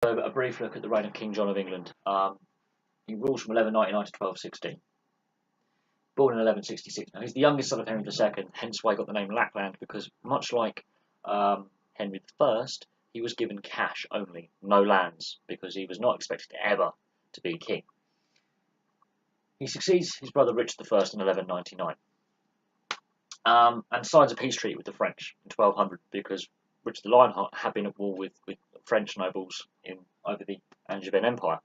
So a brief look at the reign of King John of England. He rules from 1199 to 1216. Born in 1166. Now he's the youngest son of Henry II, hence why he got the name Lackland, because much like Henry I, he was given cash only, no lands, because he was not expected ever to be king. He succeeds his brother Richard I in 1199, and signs a peace treaty with the French in 1200, because Richard the Lionheart had been at war with French nobles over the Angevin Empire.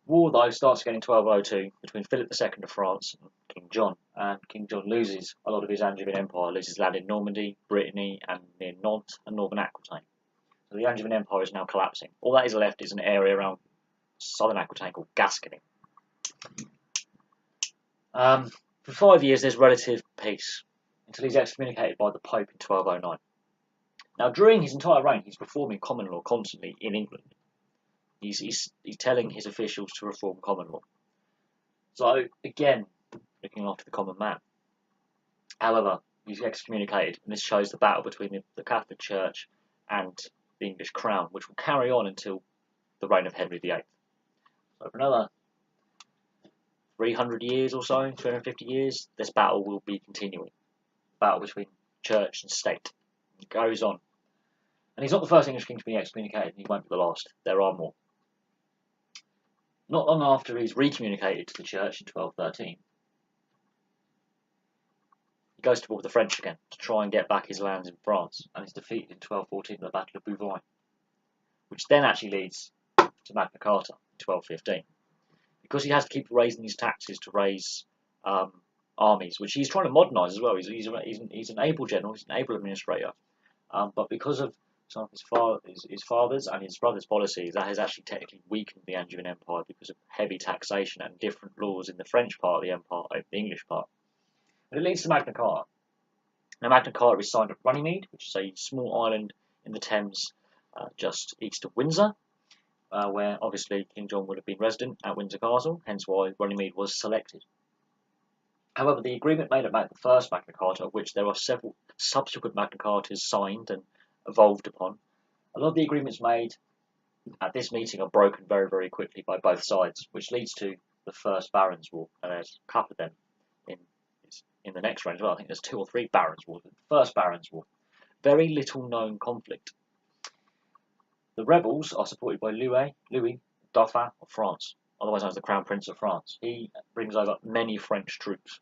War, though, starts again in 1202 between Philip II of France and King John, and King John loses a lot of his Angevin Empire, loses land in Normandy, Brittany, and near Nantes and northern Aquitaine. So the Angevin Empire is now collapsing. All that is left is an area around southern Aquitaine called Gascony. For 5 years, there's relative peace until he's excommunicated by the Pope in 1209. Now, during his entire reign, he's reforming common law constantly in England. He's telling his officials to reform common law. So, again, looking after the common man. However, he's excommunicated, and this shows the battle between the Catholic Church and the English crown, which will carry on until the reign of Henry VIII. So for another 300 years or so, 350 years, this battle will be continuing. Battle between church and state. It goes on. And he's not the first English king to be excommunicated, and he won't be the last. There are more. Not long after he's recommunicated to the church in 1213, he goes to war with the French again to try and get back his lands in France, and is defeated in 1214 in the Battle of Bouvines, which then actually leads to Magna Carta in 1215. Because he has to keep raising his taxes to raise armies, which he's trying to modernise as well. He's an able general, he's an able administrator, but because of some of his father's and his brother's policies, that has actually technically weakened the Angevin Empire because of heavy taxation and different laws in the French part of the empire over the English part. But it leads to Magna Carta. Now, Magna Carta is signed at Runnymede, which is a small island in the Thames just east of Windsor, where obviously King John would have been resident at Windsor Castle, hence why Runnymede was selected. However, the agreement made at the first Magna Carta, of which there are several subsequent Magna Cartas signed and evolved upon, a lot of the agreements made at this meeting are broken very, very quickly by both sides, which leads to the First Barons' War, and there's a couple of them in the next reign as well. I think there's 2 or 3 Barons' Wars, but the First Barons' War, very little known conflict. The rebels are supported by Louis Dauphin of France, otherwise known as the Crown Prince of France. He brings over many French troops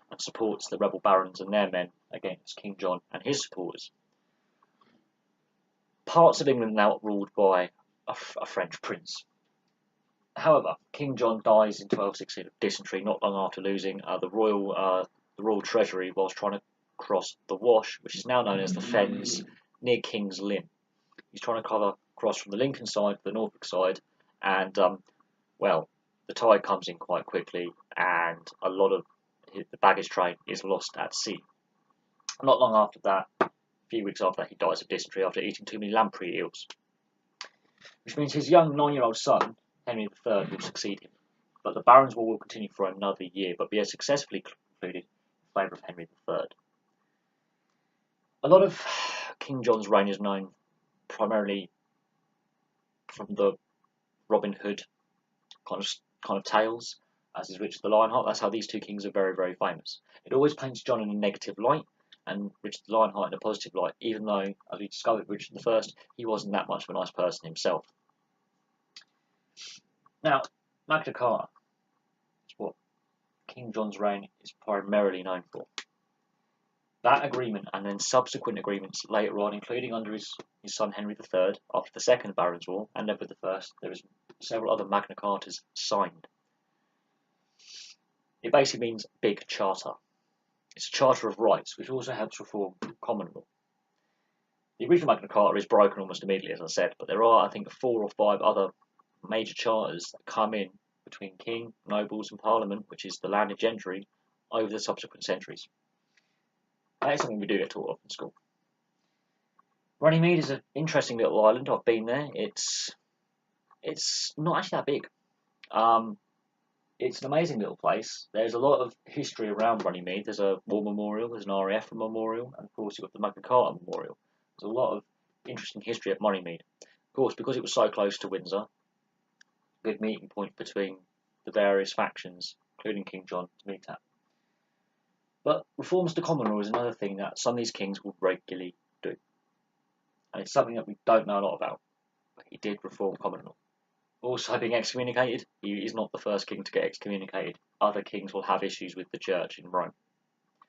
and supports the rebel barons and their men against King John and his supporters. Parts of England are now ruled by a French prince. However, King John dies in 1216 of dysentery, not long after losing the royal treasury whilst trying to cross the Wash, which is now known as the Fens, near King's Lynn. He's trying to cross from the Lincoln side to the Norfolk side, and well, the tide comes in quite quickly, and a lot of the baggage train is lost at sea. Not long after that, a few weeks after that, he dies of dysentery after eating too many lamprey eels, which means his young 9-year-old son, Henry III, will succeed him. But the Barons' War will continue for another year, but be successfully concluded in favour of Henry III. A lot of King John's reign is known primarily from the Robin Hood kind of tales, as is Richard the Lionheart. That's how these two kings are very, very famous. It always paints John in a negative light and Richard the Lionheart in a positive light, even though, as we discovered, Richard I, he wasn't that much of a nice person himself. Now, Magna Carta is what King John's reign is primarily known for. That agreement and then subsequent agreements later on, including under his son Henry III after the Second Barons' War and Edward I, there was several other Magna Cartas signed. It basically means big charter. It's a charter of rights, which also helps reform common law. The original Magna Carta is broken almost immediately, as I said, but there are, I think, 4 or 5 other major charters that come in between king, nobles and parliament, which is the landed gentry, over the subsequent centuries. That is something we do get taught of in school. Runnymede is an interesting little island. I've been there. It's not actually that big. It's an amazing little place. There's a lot of history around Runnymede. There's a war memorial, there's an RAF memorial, and of course you've got the Magna Carta memorial. There's a lot of interesting history at Runnymede. course, because it was so close to Windsor, good meeting point between the various factions, including King John, to meet at. But reforms to common law is another thing that some of these kings would regularly do. And it's something that we don't know a lot about. But he did reform common law. Also, being excommunicated, he is not the first king to get excommunicated. Other kings will have issues with the church in Rome.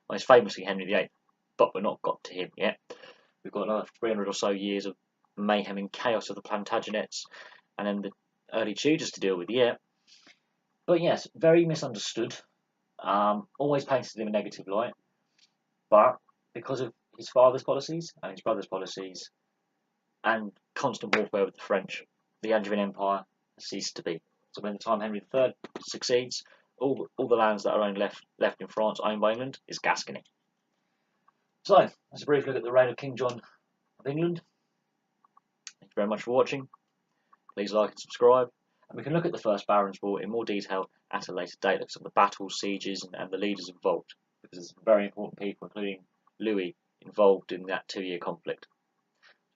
Well, it's famously Henry VIII, but we're not got to him yet. We've got another 300 or so years of mayhem and chaos of the Plantagenets, and then the early Tudors to deal with yet. But yes, very misunderstood. Always painted in a negative light. But because of his father's policies and his brother's policies and constant warfare with the French, the Angevin Empire has ceased to be. So by the time Henry III succeeds, all the lands that are only left in France owned by England is Gascony. So, that's a brief look at the reign of King John of England. Thank you very much for watching. Please like and subscribe. And we can look at the First Barons' War in more detail at a later date, look at some of the battles, sieges, and the leaders involved, because there's some very important people, including Louis, involved in that 2-year conflict.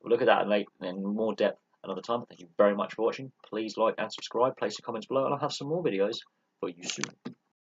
We'll look at that in more depth another time. Thank you very much for watching. Please like and subscribe, place your comments below, and I'll have some more videos for you soon.